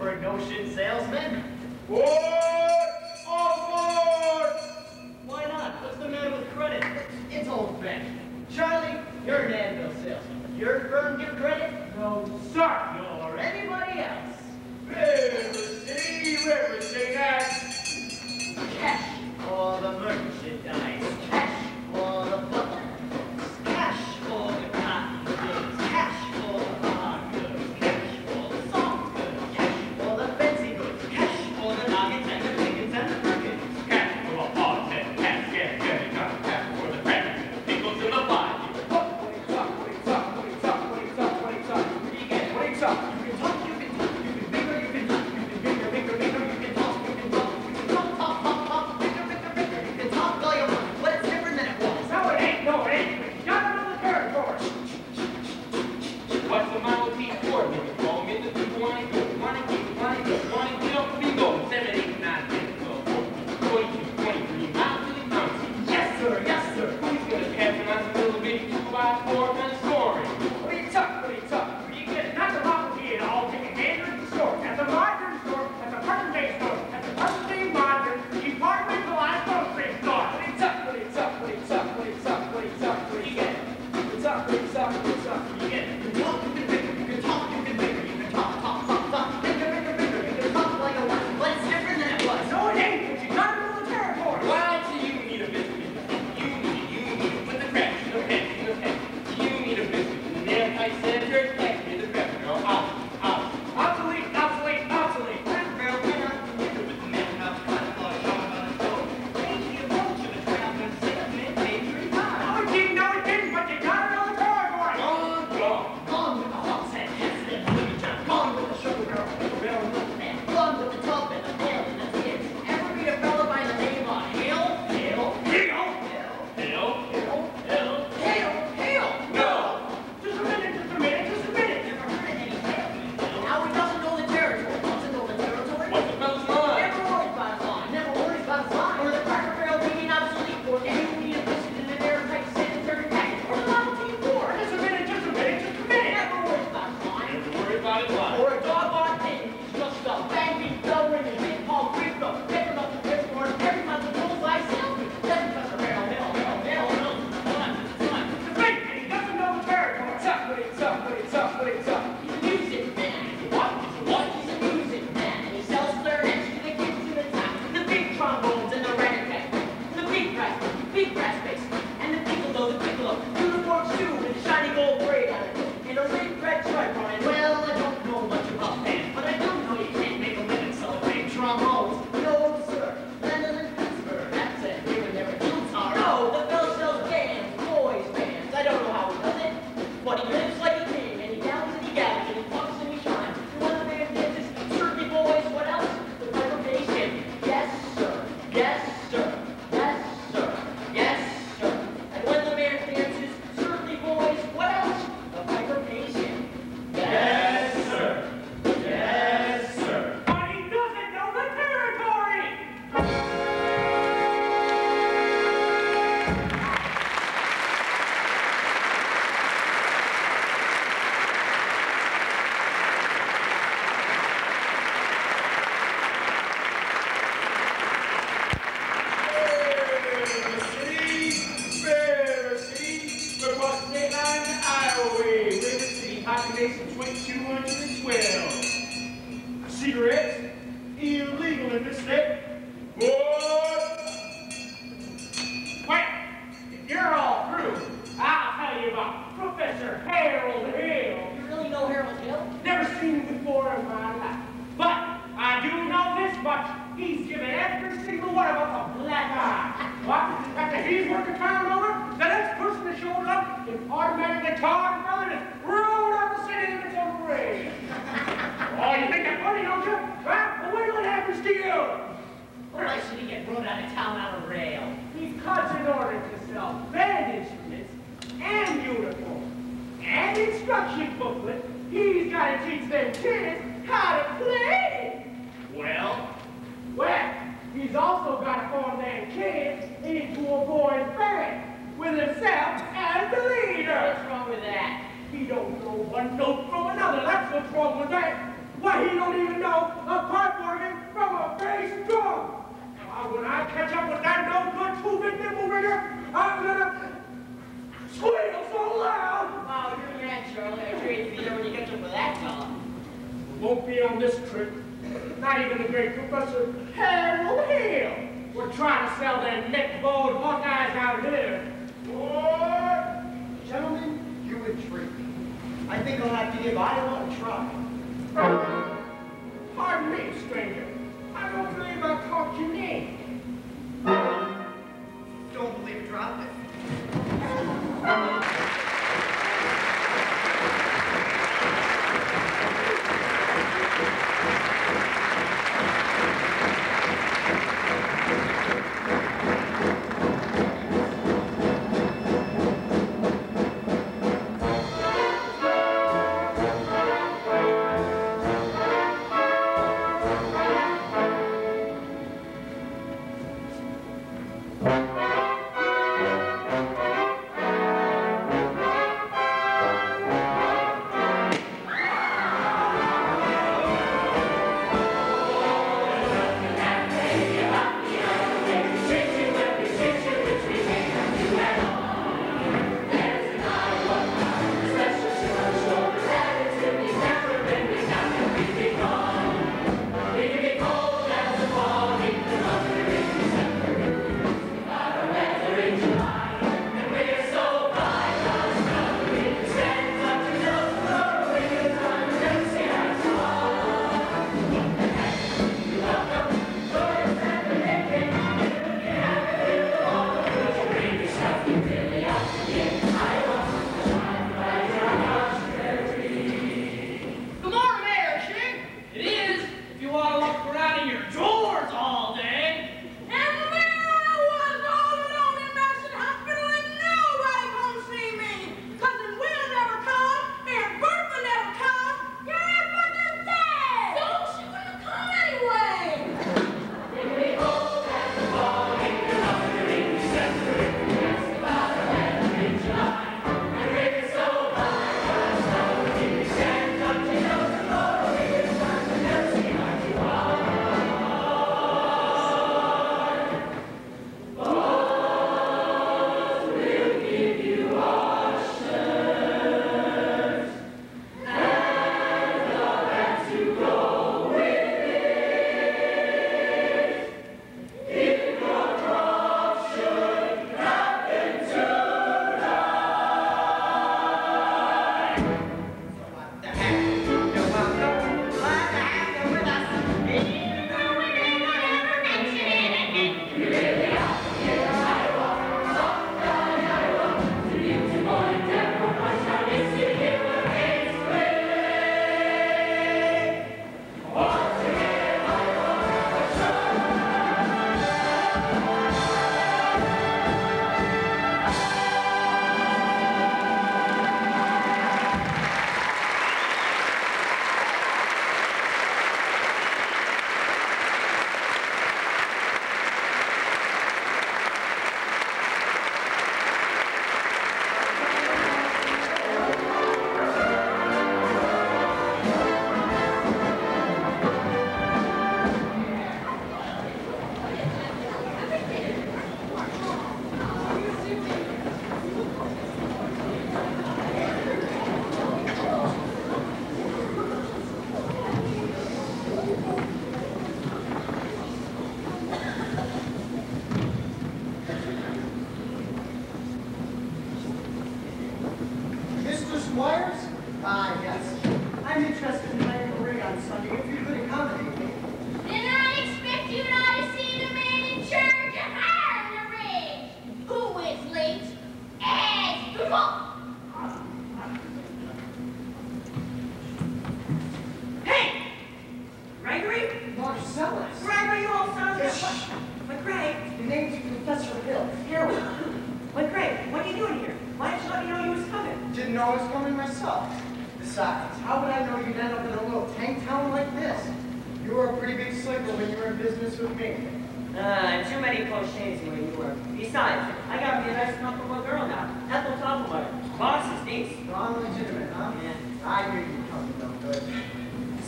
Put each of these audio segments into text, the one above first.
Pittsford Mendon salesman? Board! All aboard! Why not? What's the matter with credit? It's old-fashioned. Charlie, you're an anvil salesman. Your firm give credit? No, sir. Nor anybody else. River City, that. Cash for the merchandise. Cash for the public. Cash for the cotton goods. Cash for the hard goods. Cash for the soft goods. Cash for the fancy goods. Cash for the nuggets and the chickens and the crickets. Cash for the hard head. Cash for the crackers and the pickles and the flies. What do you talk? You can talk. You can talk. You can talk. You can talk. You can talk. You can bigger. You can talk. You can bigger. You can talk. You can talk. You can talk. Bigger. You can talk all you want, but it's different than it was. No, it ain't. No, it ain't. You got another territory. What's the Model T for? Maybe call me the people want to get off the bingo. 7, 8, 9, 10, 12, 14, 22, 23 miles to the mountain. Yes, sir. Yes, sir. Who's gonna patronize a little bitty 2x4 kind of story? What do you talk? What do you get? Not the Model T at all. Take a gander at the store. At the margarine store. At the present-day store. At the present-day margarine. Departmentalized grocery store. What do you talk? What do you talk? What do you talk? What do you talk? What do you talk? What do you get? What do you talk? What do you talk? What do you talk? What do you get? You can talk, you can bigger. You can talk, you can bigger. You can talk. Bigger. You can talk all you want, but it's different than it was. No, it ain't. But you got to know the territory. Well, so you need a biscuit. You need to put the cracks in the pen. You need a biscuit. And then I said, you're attacking the crap. No, out. Obsolete. No, it didn't, but you got to know the territory. Gone with the hawks and hats and the gone with the sugar girl, the barrel milkman, gone with the tub and the pail and the tits. Ever meet a fella by the name of Hale? No. Just a minute. Never heard of any salesman. Now he doesn't know the territory. Doesn't know the territory. What's the fellow's line? Never worries about his line. Never worries about his line. Or the Cracker Barrel being obsolete for you need a biscuit in an airtight sanitary package. Or the Model T for. Just a minute. Never worries about his line. Never worry about his line. Or a doggone thing. Just a banging, bell ringing, big Paul Creek up, picking up the Pittsford, every month the bullseye salesman. Then because of Hale. The big and he doesn't know the territory. What do you talk? He's a music man. What? He's a music man. And he sells clarinets to the kids in the town. The big trombones and the rat-a-tat. The big brass bass. And the piccolo. Uniforms too with a shiny gold braid on it. And a red stripe on it. Well, I don't know much about bands, but I do know you can't make a living celebrating trombones. No, sir. Mendon and Pittsford. That's it. We would never do tar. No, the fellow sells bands, boys bands. I don't know how he does it, but he lives like a king, and he dallies and he gathers, and he puffs and he shines. And when the man gets his turkey boys, what else? The piper pays him. Yes, sir. And when the man dances, turkey boys, what else? The piper pays him. Yes, sir. But he doesn't know the territory. River City, across state line to Iowa way. River City, population 2,212. Cigarettes, illegal in this state. What? Well, if you're all through, I'll tell you about Professor Harold Hill. You really know Harold Hill? Never seen him before in my life. But I do know this much. He's given every single one of us a black eye. What? After he's working town over, the next person that shows up is automatic guitar and brother just rolled up the city in its own parade. Oh, you think that's funny, don't you? Well, wait till it happens to you. Why should he get rode out of town on a rail? He's cuts in order to sell band instruments and uniforms and instruction booklet. He's got to teach them kids how to play. Well, he's also got to form them kids into a boys' band with himself as the leader. What's wrong with that? He don't know one note from another. That's what's wrong with that. Why, he don't even know a pipe organ from a bass drum. When I catch up with that no-good two-bit nipple ringer, I'm gonna squeal so loud. Wow, you're mad, Charlie. I'm sure you'd be there when you catch up with that fella. Won't be on this trip. Not even the great Professor Harold Hill. We're trying to sell them neck-bowed Hawkeyes out here. What? Gentlemen, you intrigue me. I think I'll have to give Iowa a try. Pardon me, stranger. I don't believe I caught your name. Don't believe it, drop it.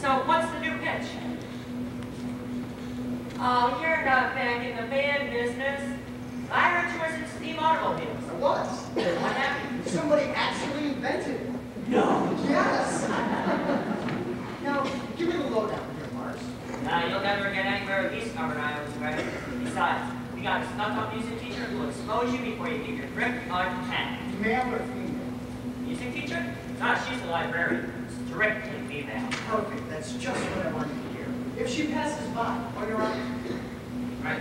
So what's got back in the band business. I heard you was in steam automobiles. I was. What happened? Somebody actually invented it. No. Yes. Now, give me the lowdown here, Mars. You'll never get anywhere with these covered islands, right? Besides, we got a stuck-up music teacher who will expose you before you get your grip on 10. Male or female? Music teacher? No, she's a librarian. Strictly female. Perfect. That's just what I wanted to hear. If she passes by on your own. Right.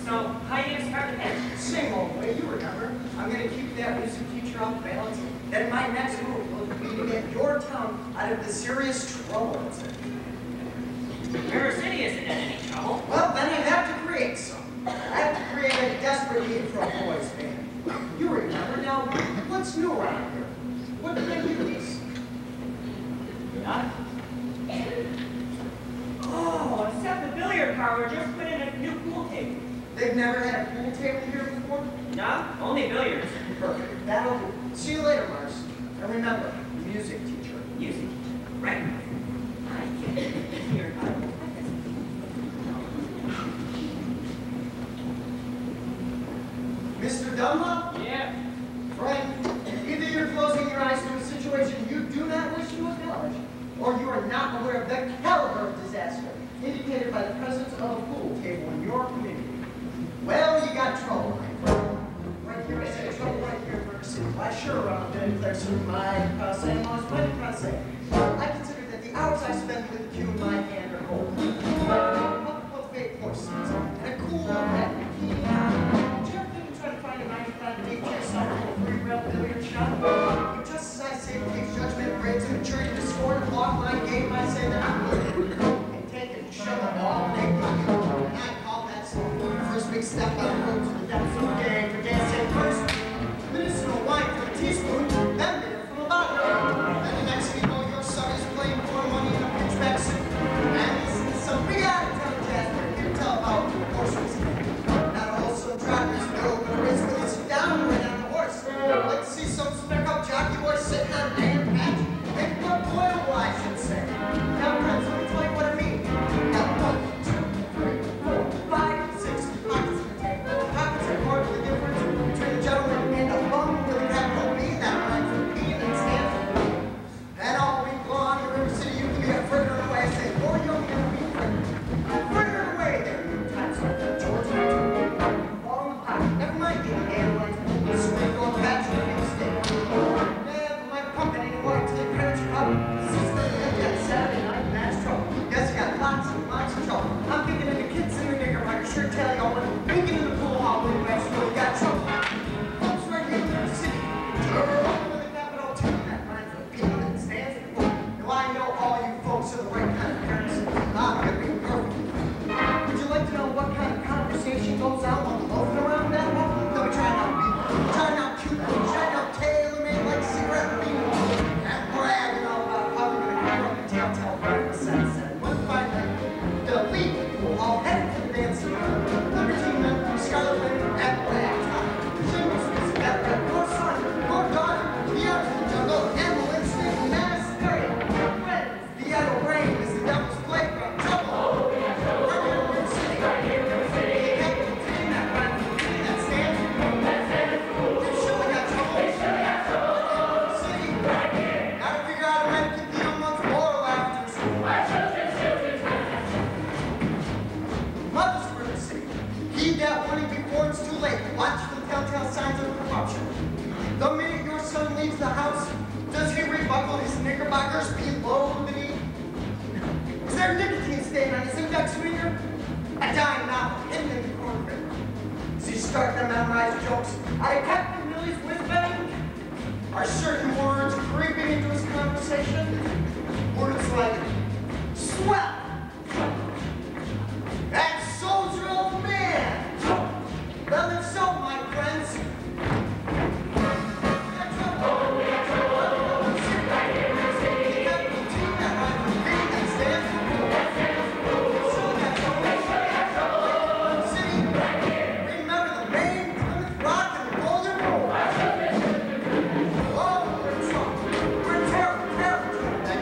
So, how you gonna start the pitch? Same old way, you remember. I'm going to keep that music teacher off balance. Then my next move will be to get your town out of the serious trouble it's in. River City isn't in any trouble. Well, then I have to create some. I have to create a desperate need for a boys' band. You remember now, what's new around here? What did they use? Not. Oh, except the billiard parlor just put in a new pool table. They've never had a pool table here before? No, only billiards. Perfect. That'll do. See you later, Mars. And remember, music teacher. Music. Right. I can't hear. Mr. Dunlop? Yeah. Friend, either you're closing your eyes to a situation you do not wish to acknowledge, or you are not aware of the caliber of disaster indicated by the presence of a pool table in your community. Well, you got trouble, my friend. Right here, I say trouble right here in River City. Why, sure, then there's my passé, most my passé. I consider that the hours I spend with you in my hand are gold. Like cultivate horses and a cool red bikini. Did you ever think of trying to find a 95 day chest on a free rail billiard shop? But just as I say police judgment grades and a jury to score and block my game, I say that I'm good. And take it and shove them all in a pocket. And I call that the first big step on the road to the depths of the game. For dance say first, medicinal wine from a teaspoon, then beer from a bottle. Then the next thing you know, your son is playing for money in a pitchback suit. And listen to some big out-of-town jazz band here tell about horses. Not a wholesome drivers, no, but a race where they sit down and ride on the horse. I'd like to see some spec-up jockey boy sitting on a damn patch. Make what oil, I should say. Now, friends, let me tell you what I mean. Now, 1, 2, 3, 4, 5, 6 pockets in the table. Pockets are part of the difference between a gentleman and a bum with a capital B. That rhymes with P and then stands for P. And all week long in River City, you can be a fritter away. I say, or you'll be a fritter. Fritter away there. Times like George Washington. All in the pocket. Never mind being airlines. The swing on the back to the big stick. Man, my company didn't want to take credit for Saturday night, that's trouble. Yes, you got lots and lots of trouble. I'm thinking of the kids in the Knickerbocker shirt tell you all when thinking in the pool hall when you actually got trouble. Folks right here in the city. With the capital T, that rhymes with P that stands for pool. Now I know all you folks are the right kind of parents. I'm gonna be perfect. Would you like to know what kind of conversation goes on while loafing around that hole? Let me try out people. Try out cute, try out tailor-made like cigarette people. And bragging all about how they're gonna come up and telltale breakfast sunset. One fine night, the elite will all head to the dance floor. Libertine men from Scarlet Lane at rag time. Singles music at red. Your son, your daughter, the out of the jungle, animal instinct, mass hysteria. Friends, the idle brain is the devil's playground. Trouble. Right here in River City. The capital team that runs the team that stands for pool. They surely got trouble. City. Gotta figure out a way to keep the young ones moral after school. Mothers of River City, heed that warning before it's too late. Watch for the telltale signs of corruption. The minute your son leaves the house, does he rebuckle his knickerbockers below the knee? Is there a nicotine stain on his index finger? A dime novel hidden in the cornfield. Is he starting to memorize jokes out of Captain Millie's whiz-bang? Are certain words creeping into his conversation? Words like, swell, and soldier old man. Well, if so, my friends, remember the Maine, Plymouth Rock, and the Golden Rule. Oh, we're in trouble. We're in terrible, terrible trouble.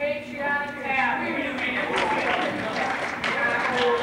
patriotic. Yeah, we do.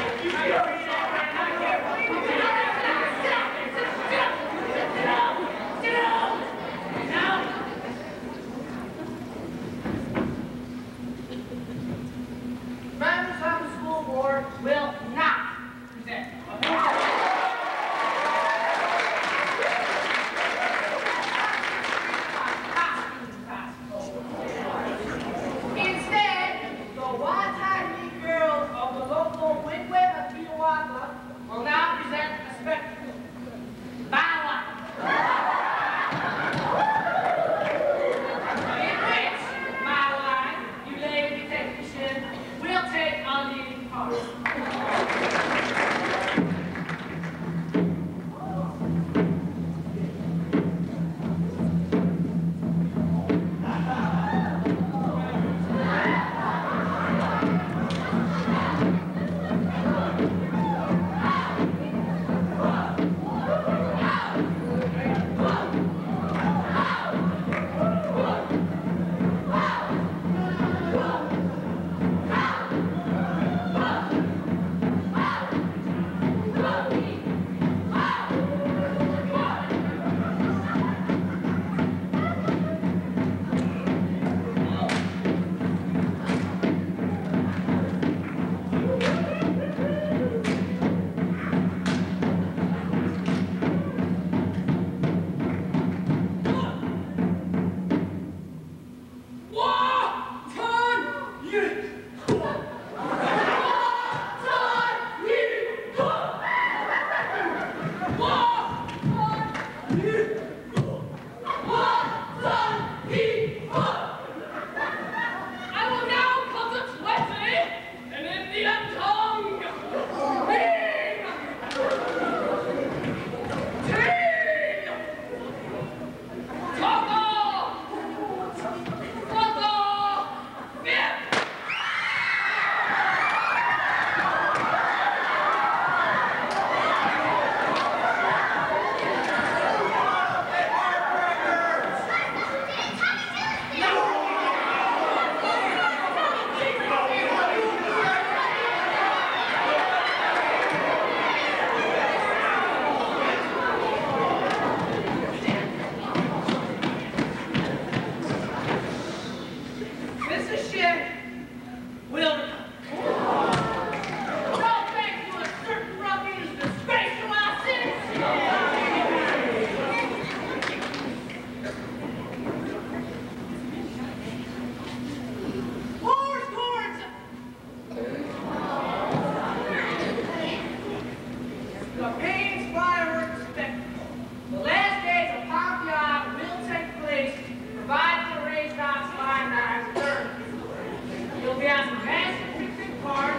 down some massive fixing cars,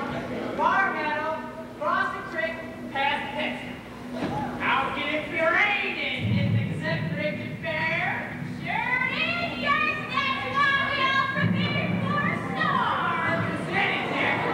Bar Meadow, cross the creek, past Pittsford. I'll get it for raining in the executive fair. Sure is, yes, that's why we all prepared for a storm. Sit in there.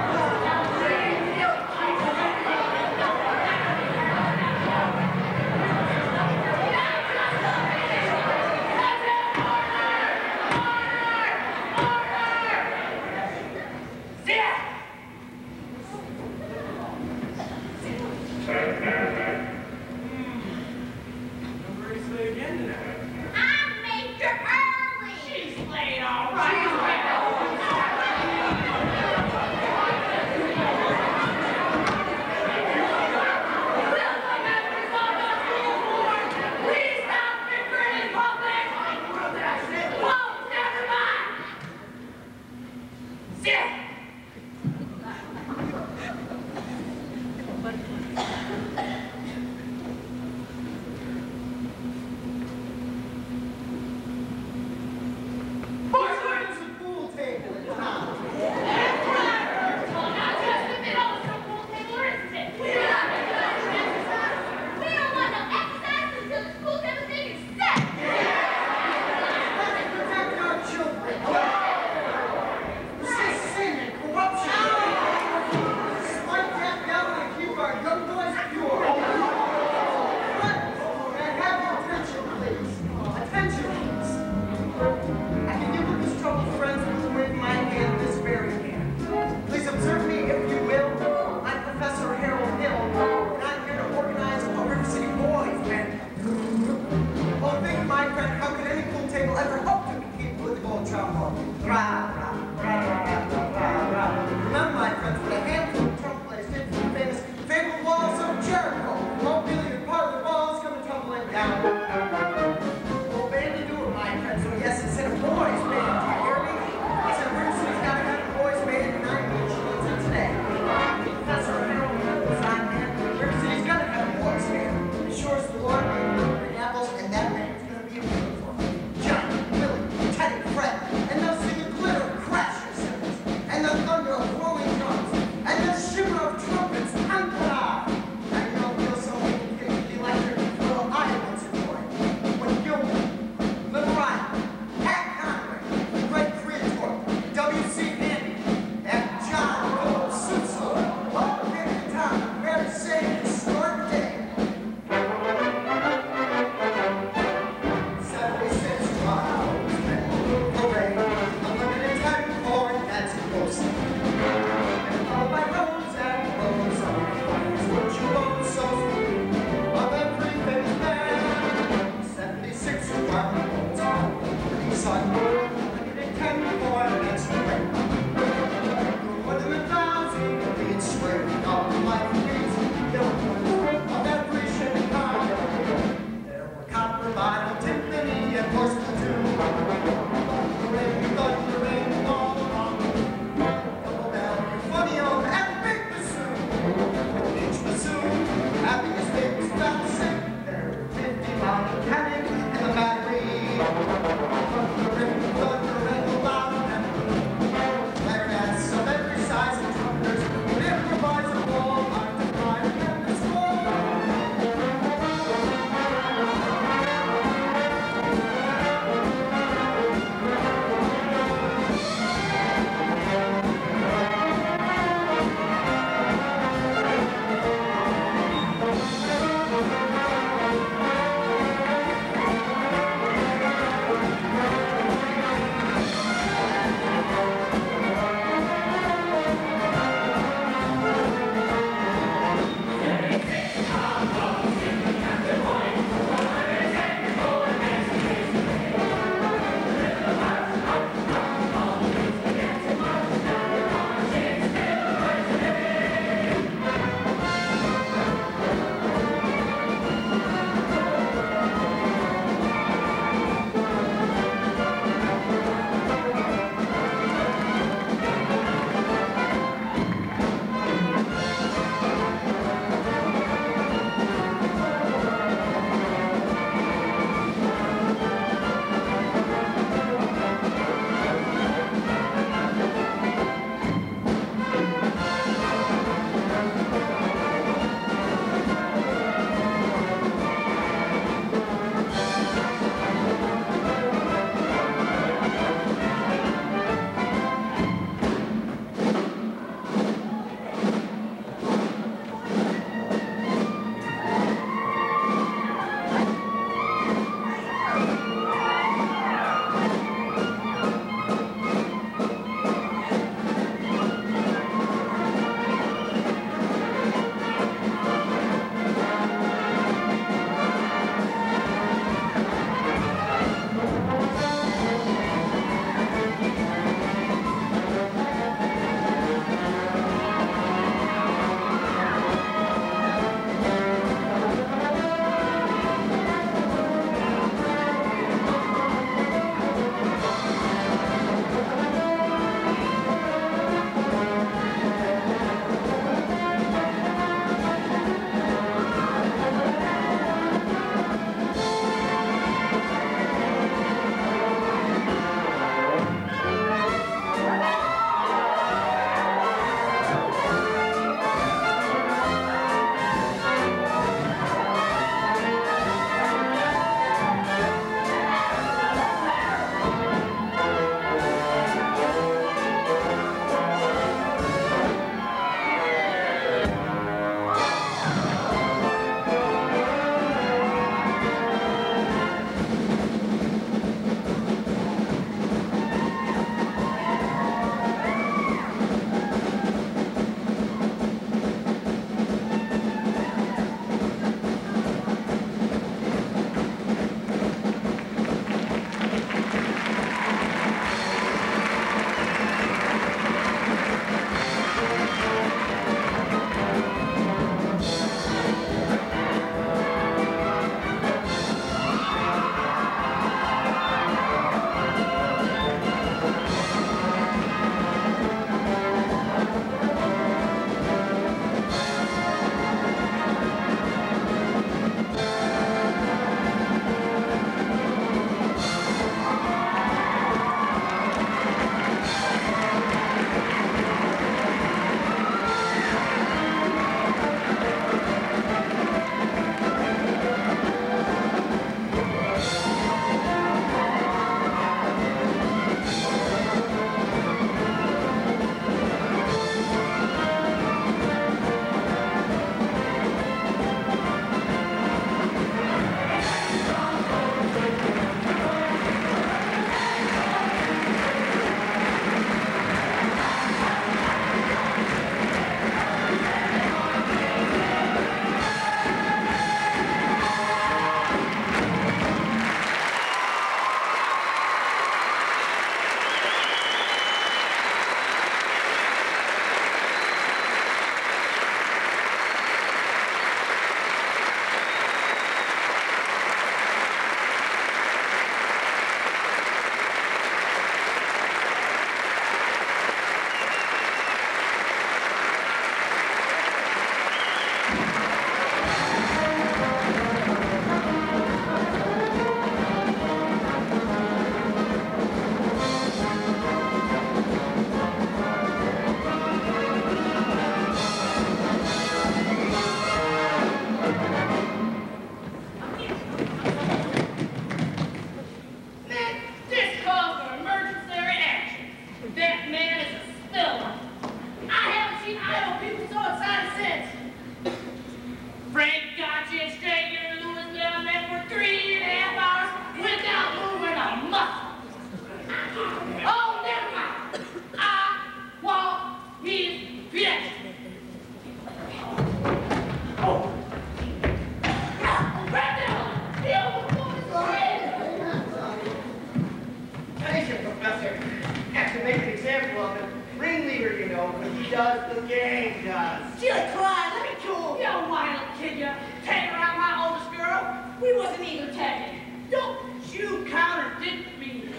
know, but he does, the gang does. Jilly Clyde, let me go. You wild kid, you tagging around my oldest girl. We wasn't either tagging. Don't you contradict me.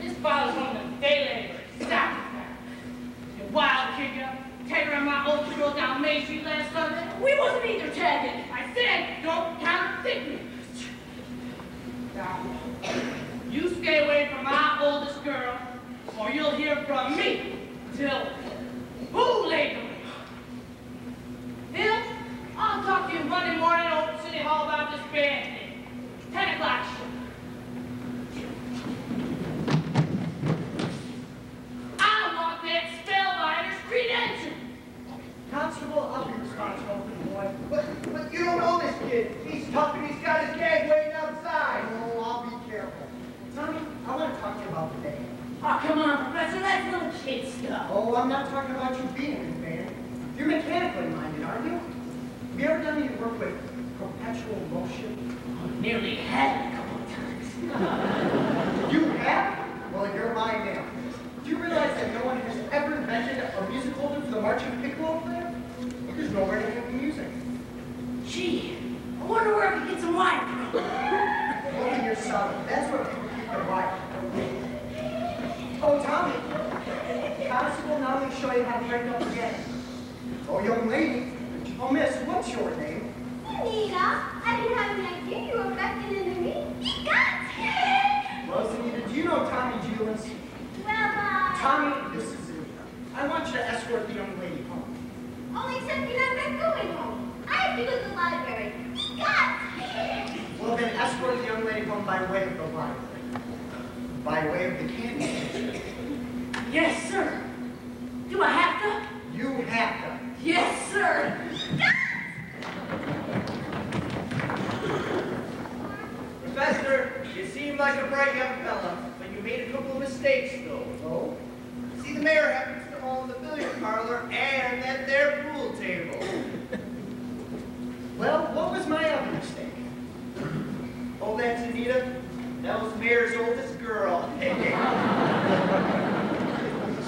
This father's one of the day laborers. Stop it. You wild kid, you tagging around my oldest girl down Main Street last Sunday. We wasn't either tagging. I said, don't contradict me. Now, you stay away from my oldest girl, or you'll hear from me till who later. Bill, I'll talk to you Monday morning over at City Hall about this band thing. 10 o'clock show. I want that spellbinder's credential. Constable, I'll be responsible for the boy. But you don't know this kid. He's tough and he's got his gang waiting outside. Oh, I'll be careful. Tommy, I want to talk to you about the band. Oh, come on, Professor, that's little kid stuff. Oh, I'm not talking about you being in the band. You're mechanically minded, aren't you? Have you ever done any work with perpetual motion? Oh, nearly had it a couple of times. You have? Well, you're my man. Do you realize that no one has ever invented a music holder for the marching piccolo player? There's nowhere to hang the music. Gee, I wonder where I could get some wine from. Look in your cellar. That's where people keep their wine. Oh, Tommy. Constable, now let me show you how to break up again. Oh, young lady. Oh, miss, what's your name? Anita, I didn't have an idea you were affected into me. He got it! Well, Anita, do you know Tommy Julius? Well, Tommy, this is Anita. I want you to escort the young lady home. only except you're not going home. I have to go to the library. He got it! Well, then escort the young lady home by way of the library. By way of the candy station. Yes, sir. Do I have to? You have to. Yes, sir. Professor, you seem like a bright young fella, but you made a couple of mistakes, though. Oh? See, the mayor happens to own the billiard parlor and that there pool table. Well, what was my other mistake? Oh, that's Anita? That was the mayor's oldest girl.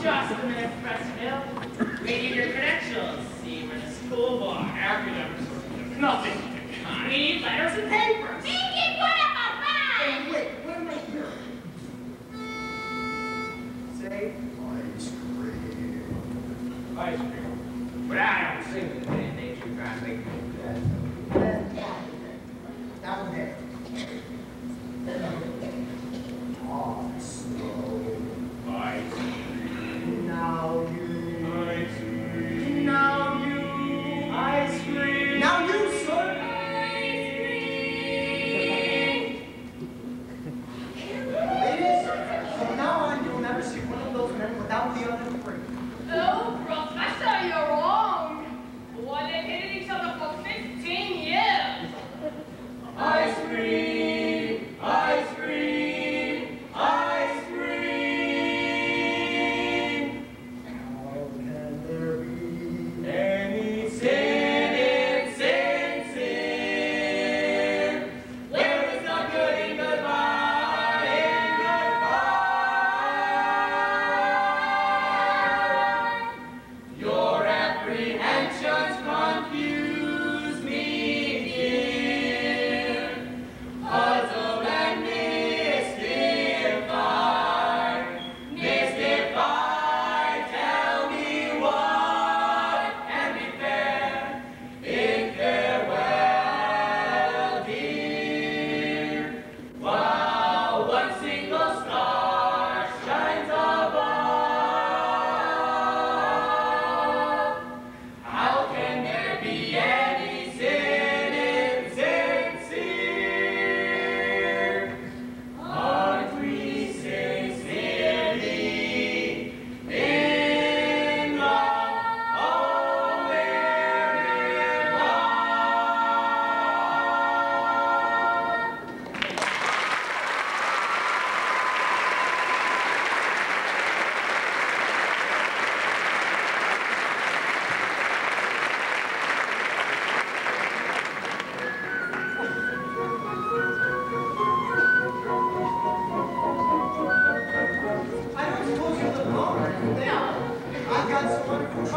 Just a minute, Professor Hill. We need your credentials. See, we're in a school bar. Academics. Nothing. We need letters and papers. Make what up a Hey, wait, what am I hearing? Say, ice cream. Ice cream. But I don't sing the band names you try to make me do that. Down there. Oh, slow. Ice cream. Now you. Ice cream. Now you. Ice cream. Now you, sir. Ladies, from now on, you'll never see one of those men without the other three. Oh, Professor, you're wrong. Why they hitting each other for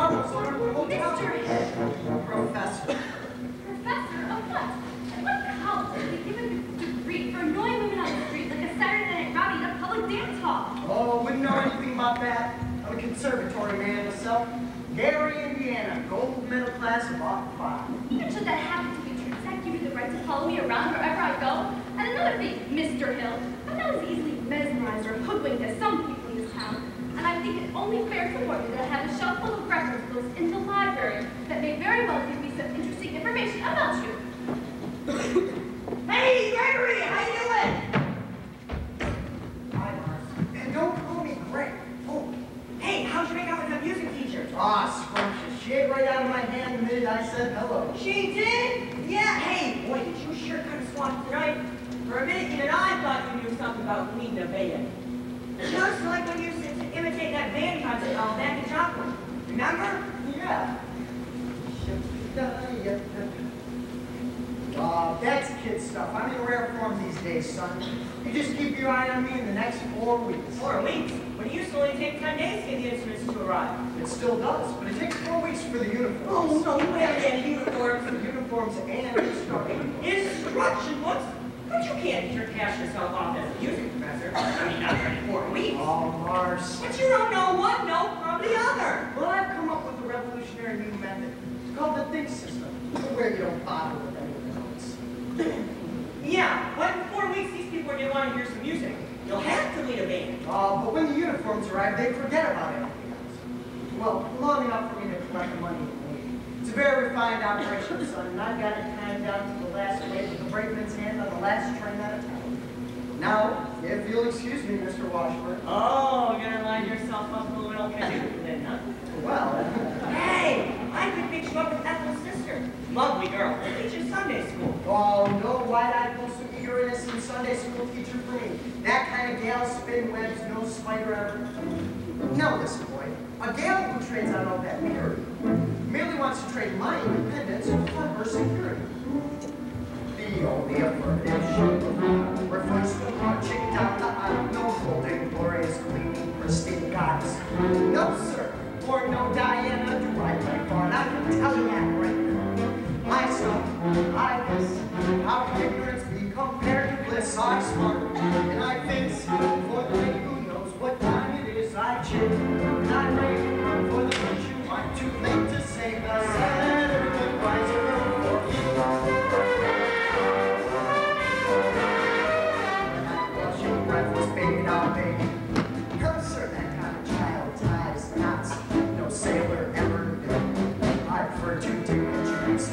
marbles on our hotel. Mr. Hill. Professor. Professor of what? At what college did they give a degree for annoying women on the street like a Saturday night rowdy at a public dance hall? Oh, wouldn't know anything about that. I'm a conservatory man myself. Gary, Indiana, gold medal class of Art 5. Even should that happen to be true, does that give you the right to follow me around wherever I go? And another thing, Mr. Hill, I'm not as easily mesmerized or hoodwinked as some people in this town. And I think it only fair to warn you that I have a shelf full of reference books in the library that may very well give me some interesting information about you. Hey, Gregory, how you doing? Hi, Mars. And don't call me Greg. Oh, Hey, how'd you make out with that music teacher? scrumptious. She ate right out of my hand the minute I said hello. She did? Yeah. Hey, boy, did you sure kind of swap tonight? For a minute, even I thought you knew something about leading a band. Just like when you used to imitate that band concert back in Joplin. Remember? Yeah. That's kid stuff. I'm in rare form these days, son. You just keep your eye on me in the next 4 weeks. 4 weeks? When it used to only take 10 days to get the instruments to arrive. It still does, but it takes 4 weeks for the uniforms. Oh, no, you haven't had uniforms. For uniforms and instruction. Instruction books? But you can't turn cash yourself off as a music professor. I mean, not for 4 weeks. Oh, Mars. But you don't know one note from the other. Well, I've come up with a revolutionary new method. It's called the think system, where you don't bother with any of the notes. Yeah, but in 4 weeks, these people are going to want to hear some music. You'll have to lead a band. But when the uniforms arrive, they forget about everything else. Well, long enough for me to collect the money and leave. It's a very refined operation, son, and I've got it timed down to the last wave of the brakeman's hand on the last train out of town. Now, if you'll excuse me, Mr. Washburn. Oh, you're going to line yourself up for a little canoe then, huh? Well, Hey, I could fix you up with Ethel's sister. Lovely girl. They teach in Sunday school. oh, no wide-eyed, wholesome, eager, innocent Sunday school teacher for me. That kind of gal spin webs, no spider ever. No, listen, boy. A gal who trades on all that purity merely wants to trade my independence for her security. The only affirmative she refers to marching down the aisle, no holding glorious, clean, pristine gods. No, sir, or no Diana do I play for, and I can tell you that right now. My son, I guess, how can ignorance be compared to bliss? I'm smart, and I fix for the lady who knows what time it is. I chill, and I wait for the virtue. I'm too late to save the Saturday goodbyes for blushing, breathless baby, now baby. No, sir, that kind of child ties knots. No sailor ever knew. I prefer to do injuries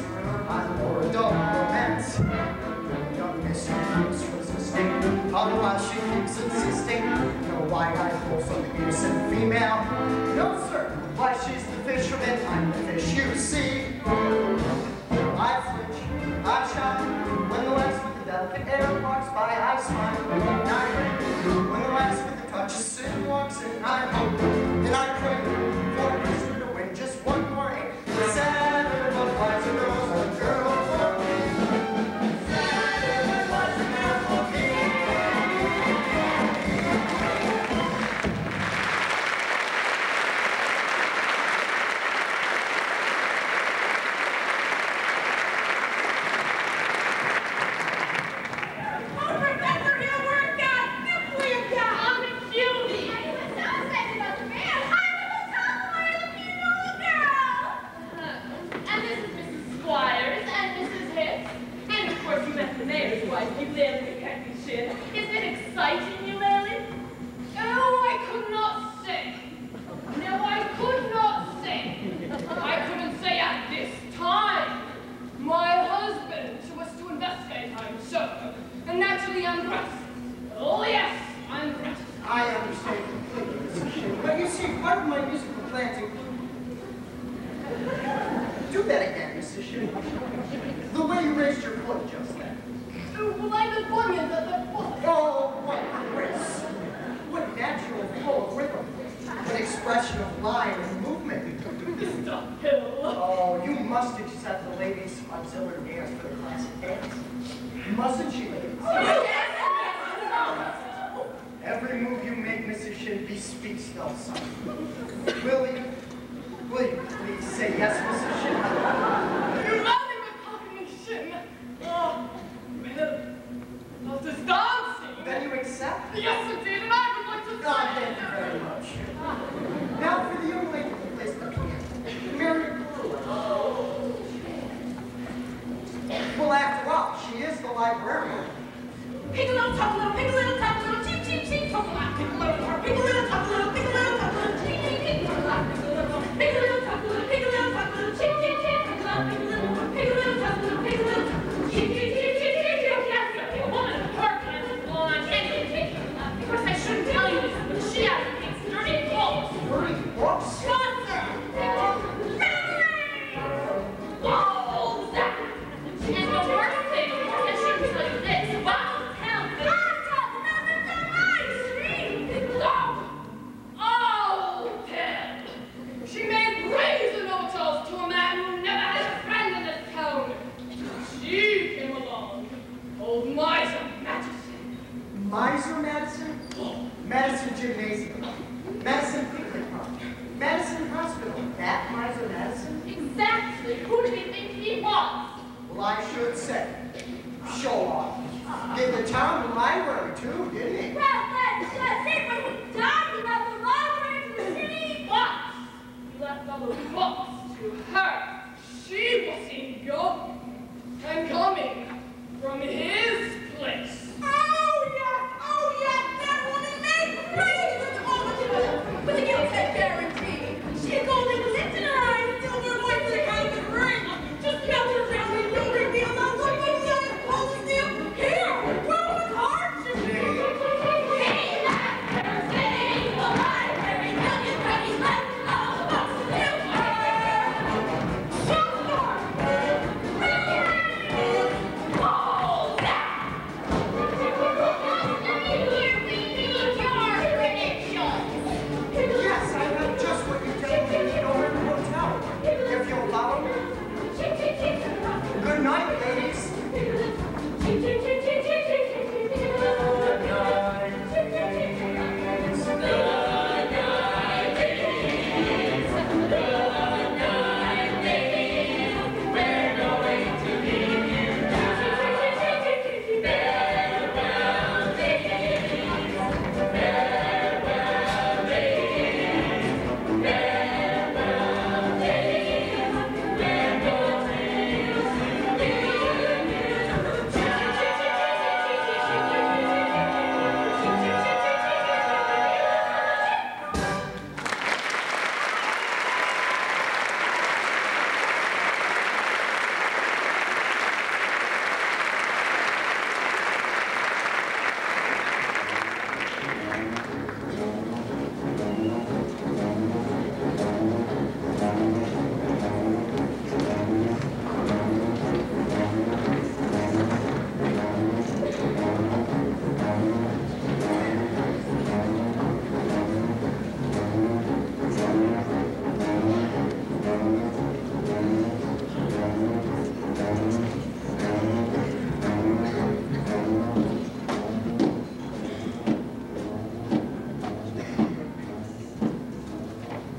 on more adult romance. Young Miss Hughes was a mistake. Otherwise, she keeps insisting. No wide-eyed, wholesome, innocent female. No, sir. Why, she's the fisherman. I'm the fish, you see. I flinch, I shout. When the lass with the delicate air walks by, I smile. And I grin. When the lass with the touch of sin walks in, I hope. And I pray for a mister to win just one more aim. Saturday boys and girls, a girl for me. Saturday boys and girls for me. Oh, Professor Hill, we're done! We're done! I'm confused! I was so excited about the band! I was so tired of being an old girl! And this is Mrs. Squires and Mrs. Hicks. And of course you met the mayor's wife, you Lily, can't be sure. Is it exciting you, Lily? Oh, I could not say. No, I could not say. I couldn't say at this time. My husband was to investigate, I'm sure. And naturally I'm dressed. Oh yes, I'm dressed. I understand completely, Mrs. Shin. But you see, part of my musical planting. Do that again, Mrs. Shin. The way you raised your foot just then. Well, I beg pardon, the Oh, what grace! What natural flow of rhythm! What expression of line and movement! Mr. Hill. Oh, you must accept the lady's auxiliary dance for the classic dance. Mustn't she, ladies? Oh, yes. Every move you make, Mrs. Shin, bespeaks no son. Will you? Will you please say yes, Mrs. Shipman? You love me with talking and shit. Oh, man. Love this dancing. Then you accept? Yes, indeed, and I would like to Oh, thank you very much. Now for the young lady who plays the piano, Mary Brewer. Well, after all, she is the librarian. Pick a little, talk a little, pick a little, talk a little, cheep, cheep, cheep, talk a lot, pick a little, pick a little, talk a little, pick a little, talk a little, cheep, cheep, cheep, talk a lot, pick a little, pick a little, talk a little, pick a little, talk a little, cheep, cheep, cheep, talk a lot, pick a little, pick a little, talk a little, pick a little, cheep, cheep, cheep, cheep, cheep, cheep, yes, a woman in her kind of blonde, cheep, cheep, cheep. Of course, I shouldn't tell you this, but she advocates dirty books. Dirty books? Sponsor! Whoa, Zach! And the worst thing, I shouldn't tell you this, but tell me. Oh, Ted! She made brazen overtures to a man who never had a friend in this town. She came along, old miser Madison. Miser Madison? Madison Gymnasium. Madison Picnic Park. Madison Hospital. That Miser Madison? Exactly. Who do you think he was? Well, I should say. Show off. Did the town library too, didn't he? Well, that's just it. When he died, he left the library to the city. But he left all those books to her. She will seem young and coming from his place. Oh, yes, that woman made crazy with all the children. With the guilt-head guarantee. She had golden lips in her eyes, silver voice, and a diamond ring. Just count her around and no reveal not one thing that I hold still. Here, well, with heart, she the library, million pennies left, all the books to her. Yes, I have just what you definitely need over in the hotel. If you'll follow me. Good night, ladies. Good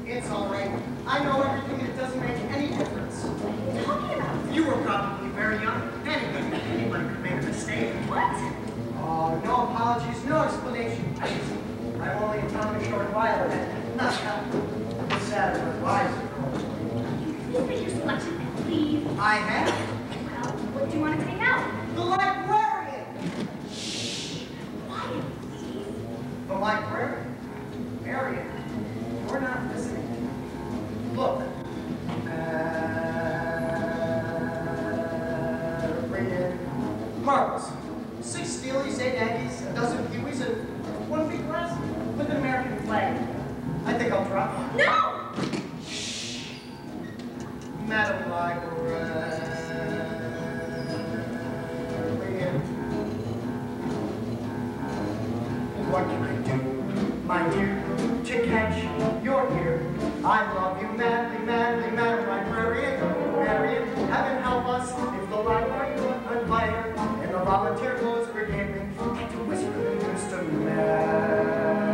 It's all right. I know everything. It doesn't make any difference. What are you talking about? You were probably very young. Anyone could make a mistake. What? Oh, no apologies, no explanation. I've only come a short while and sad but wise. Please make your selection, please. I have Well, what do you want to take out? the librarian. Quiet, please. The librarian. Marion, you're not listening. Look. Bring in marbles. 6 Steelies, 8 Aggies, a dozen Peewees, and 1 big glass with an American flag. I think I'll drop one. No! Madam Librarian. What can I do, my dear, to catch your ear? I love you madly, madly, Madam Librarian. Marion, heaven help us if the library could uninvited and the volunteer clothes brigade had to whisper the news to Marion.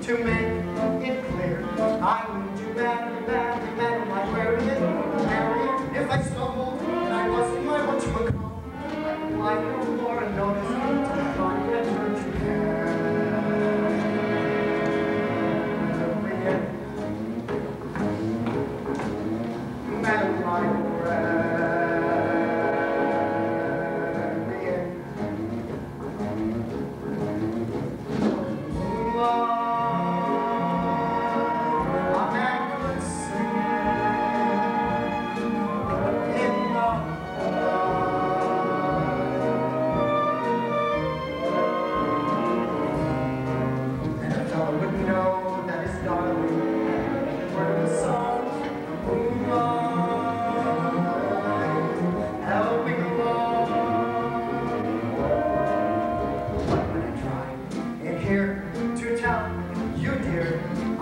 to make it clear. I need you badly, badly, badly, like Marion. If I stumbled and I wasn't my whatchamacall, I'd lie no more and notice until the body had turned to Madam Librarian.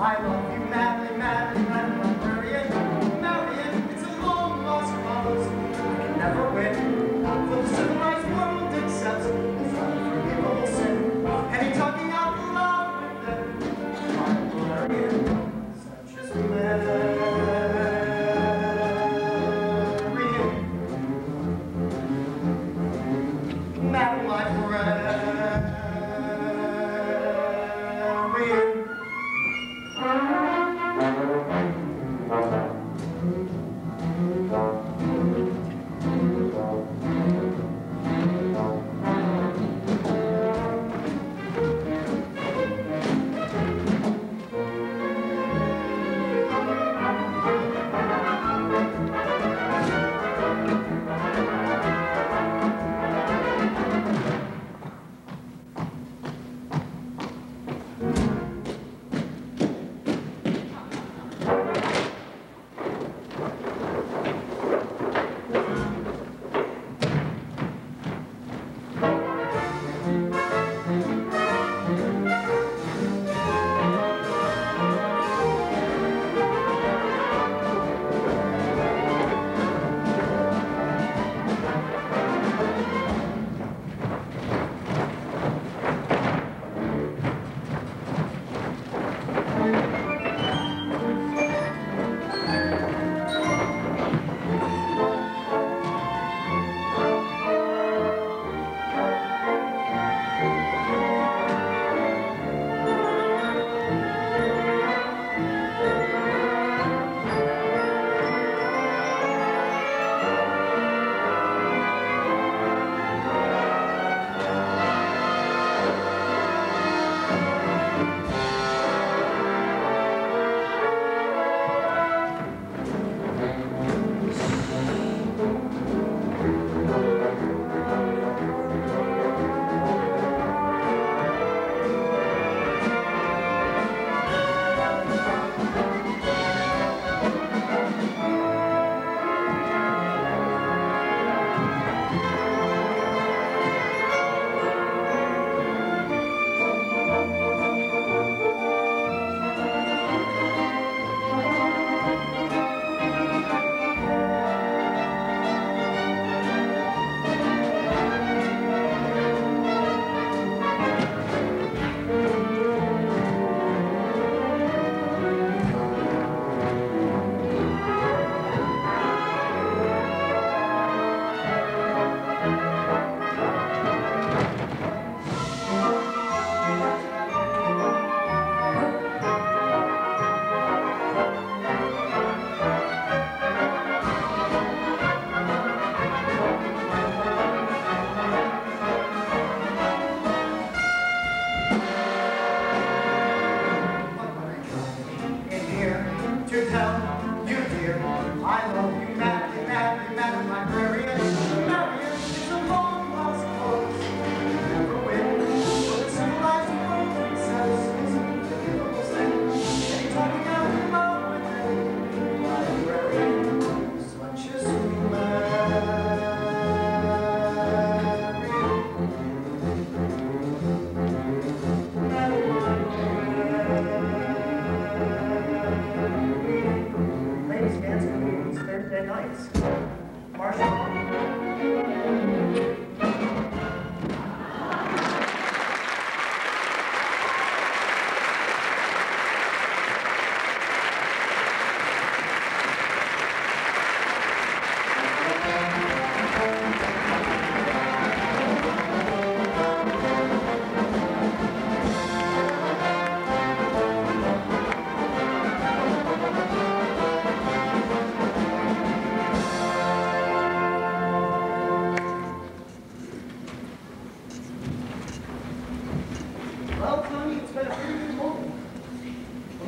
I love you madly, madly, madly, Marion. Marion, it's a long lost cause. I can never win. For the civilized world accepts it's unforgivable sin. And he's talking out loud with them. Marion, such as Marion. Madam Librarian.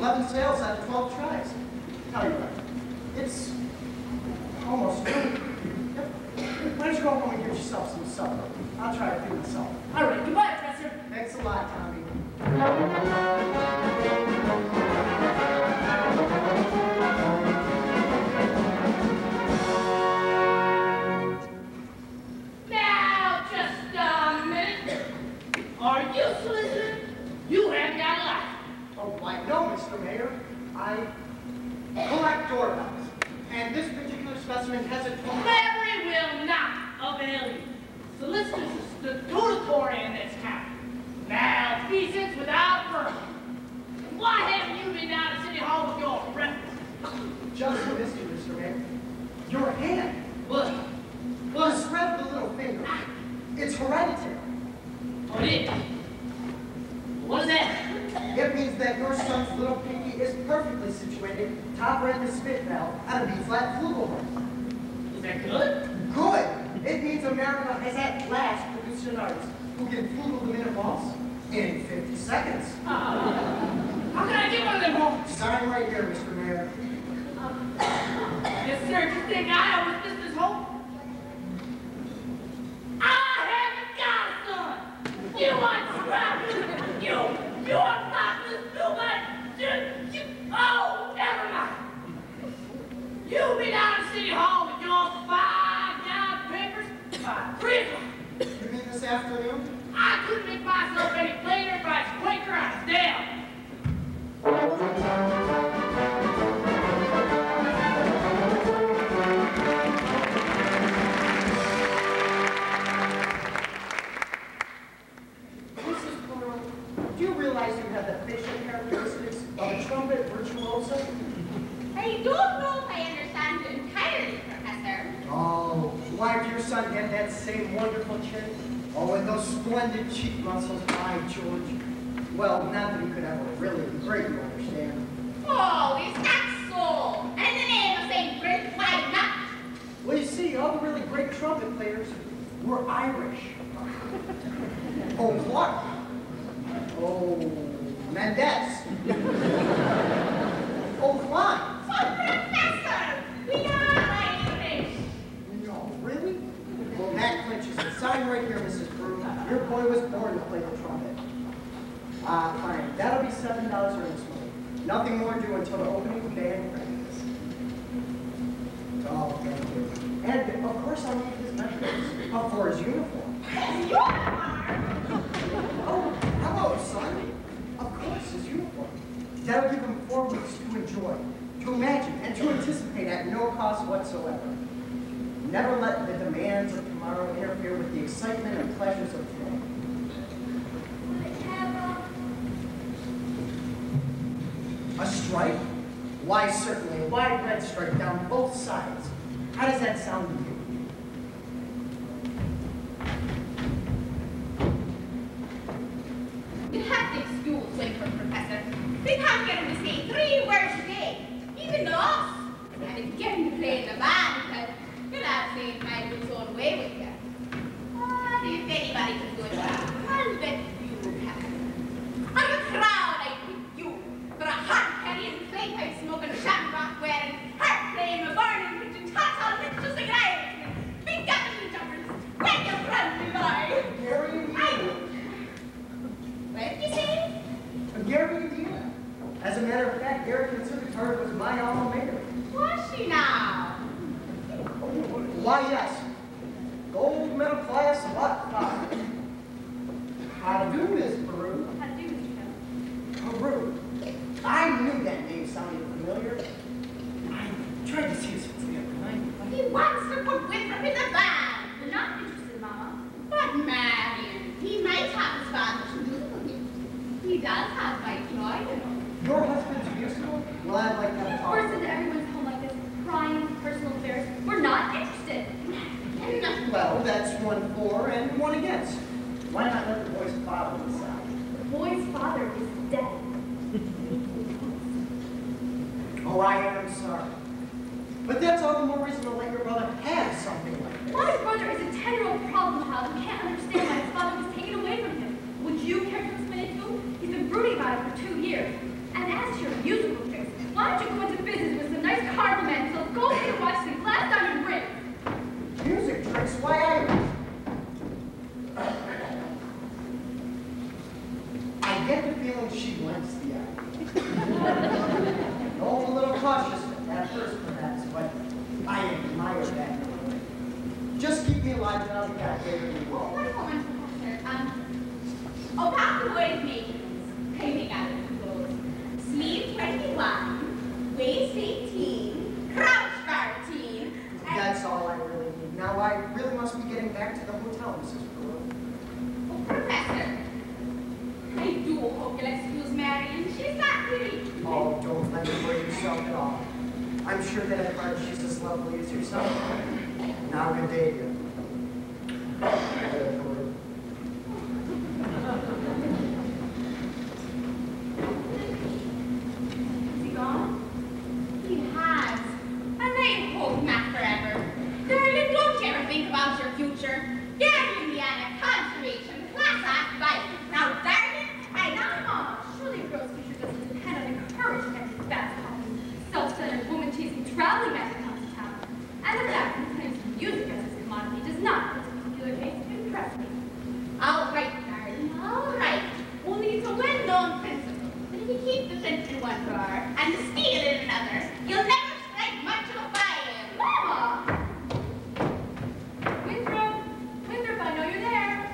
11 sales out of 12 tries. Tell you what, it's almost noon. Why don't you go home and get yourself some supper? I'll try to feed myself. All right, goodbye, Professor. Thanks a lot, Tommy. Now, just a minute. Are you solicitor? You haven't got a license. Oh, why, no, Mr. Mayor. I collect doorbells. And this particular specimen has a 12. Mary will not avail you. Solicitors are statutory in this town. Malfeasance without permit. Why haven't you been down to City Hall with your reference? Just missed you, Mr. Mayor. Your hand. What? The spread of the little finger. It's hereditary. Oh, it is? What is that? It means that your son's little pinky is perfectly situated top right in the spit valve on a B-flat flugelhorn. Is that good? Good! It means America has at last produced an artist who can flugel the minute waltz in 50 seconds. How can I get one of them home? Sign right here, Mr. Mayor. Yes, sir. You think I was Mrs. Hope? I haven't got a son. You unscrupulous. You unscrupulous stupid. Oh, never mind. You be down at City Hall with your 5-yard papers by 3 o'clock. You mean this afternoon? I couldn't make myself any plainer if I was Quaker on his down. Mrs. Pearl, do you realize you have the facial characteristics of a trumpet virtuoso? I don't know if I understand you entirely, Professor. Oh, why, if your son had that same wonderful chin? Oh, and those splendid cheek muscles, by George. Well, not that he could ever really be great, you understand. Oh, is that so? And in the name of St. Brit, why not? Well, you see, all the really great trumpet players were Irish. Oh, Clark. Oh, Mendez. Oh, Klein. So, Professor, we are Irish. No, really? Well, that clinches it. Sign right here, Mrs. Brew. Your boy was born to play the trumpet. Fine. That'll be $7 earnest money. Nothing more due until the opening day and practice. Oh, thank you. And, of course, I'll need his measurements for his uniform. His uniform? Oh, hello, son. Of course, his uniform. That'll give him 4 weeks to enjoy, to imagine, and to anticipate at no cost whatsoever. Never let the demands of tomorrow interfere with the excitement and pleasures of today. A stripe? Why, certainly, a wide red stripe down both sides. How does that sound to you? You have to excuse Winthrop, Professor. We can't get him to say 3 words a day, even to us. And if you get him to play in the band, because you'll have St. Michael his own way with you. But if anybody can do it well, I'll bet you can. I'm a proud I picked you for a hard-carrying, clay-pipe smoking, shamrock wearing, heart-playing, a burning, kitchen tots on pictures of guys, big gathering jumpers, when you run me by. Gary, Indiana. What did you say? Gary, Indiana. As a matter of fact, Gary considered her was my alma mater. Was she now? Why, yes. Gold medal class, lot 5. How to do, Miss Peru? How to do, Mr. Jones? Peru. I knew that name sounded familiar. I tried to see his face the other night. He wants to put Winthrop in the band. We're not interested, Mama. But Marion, he might have his father's musical gift. He does have my joy, you know. Your husband's musical? Well, I'd like to have a talk. Forced into everyone's home like this, crying, personal affairs. We're not interested. Well, that's 1 for and 1 against. Why not let the boy's father decide? The boy's father is dead. Oh, I am sorry. But that's all the more reason to let your brother have something like this. My brother is a 10-year-old problem child who can't understand why his father was taken away from him. Would you care to explain it to him? He's been brooding about it for 2 years. And as to your music Just keep me alive and I'll be back later in the Oh, world. one moment, Professor. About the boys' makings, painting out of the clothes. Sleeve 21, waist 18, crouch 14. That's all I really need. Now I really must be getting back to the hotel, Mrs. Brewer. Oh, Professor, I do hope you'll excuse Marion. She's not pretty. Oh, don't let her worry yourself at all. I'm sure that at heart she's as lovely as yourself. Now, good day to you. Is he gone? He has. And I hope not forever. Darling, don't you ever think about your future. Gary, Indiana, conservation, class act, bike. Now, darling, I know. Surely a girl's future doesn't depend on encouragement and fast talking, self-centered woman chasing traveling magazines to town. And the fact that he claims music as his commodity does not, in this particular case, impress me. All right, darling, all right. Only it's a well-known principle that if you keep the flint in one drawer and the steel in another, you'll never strike much of a fire. Mama! Winthrop, I know you're there.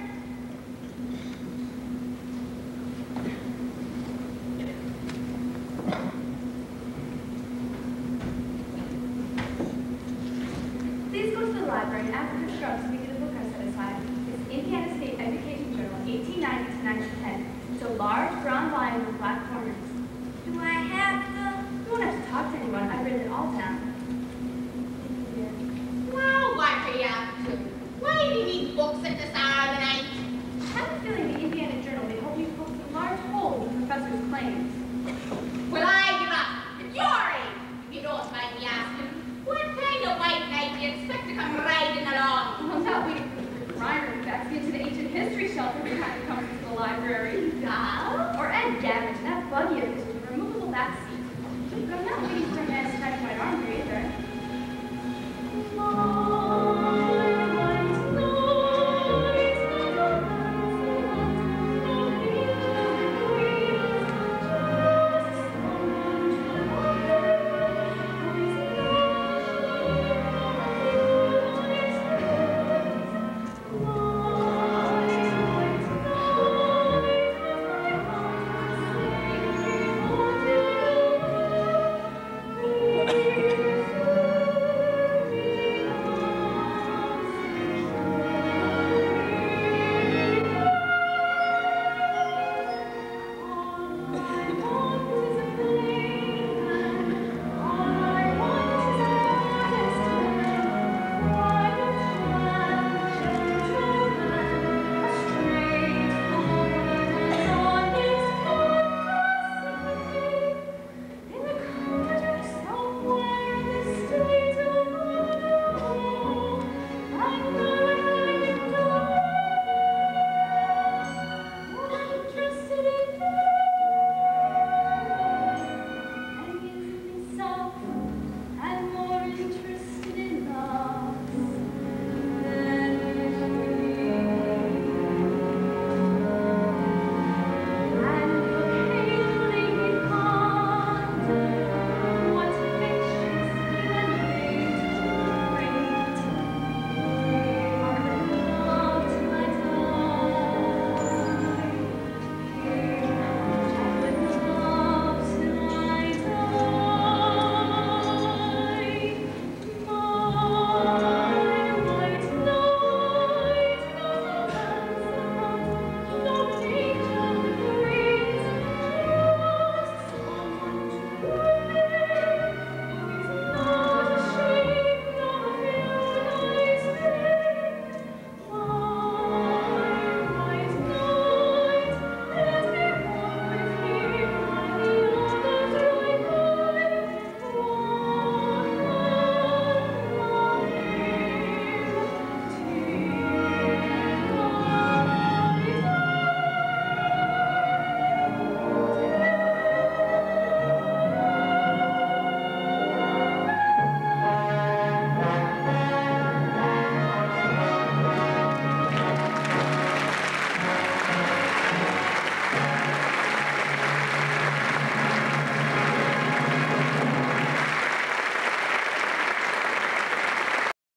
Please go to the library and ask Mr. Scruggs to give you the book I set aside. It's Indiana State Education Journal, 1890 to 1910. It's a large brown volume with black corners. Do I have to? You won't have to talk to anyone. I've read it all down. Thank you, dear. Now, what are you up to? Why do you need books at this hour of the night? I have a feeling the Indiana Journal may help you poke some large holes in the professor's claims. Well, I give up. At your age, if you don't mind me asking, what kind of white knight do you expect to come riding along? Well, I'm not waiting for the primary facts into the ancient history shelf every time he comes to the library. Now? Or Ed Gammon, that buggy of his with a removable back seat. But I'm not waiting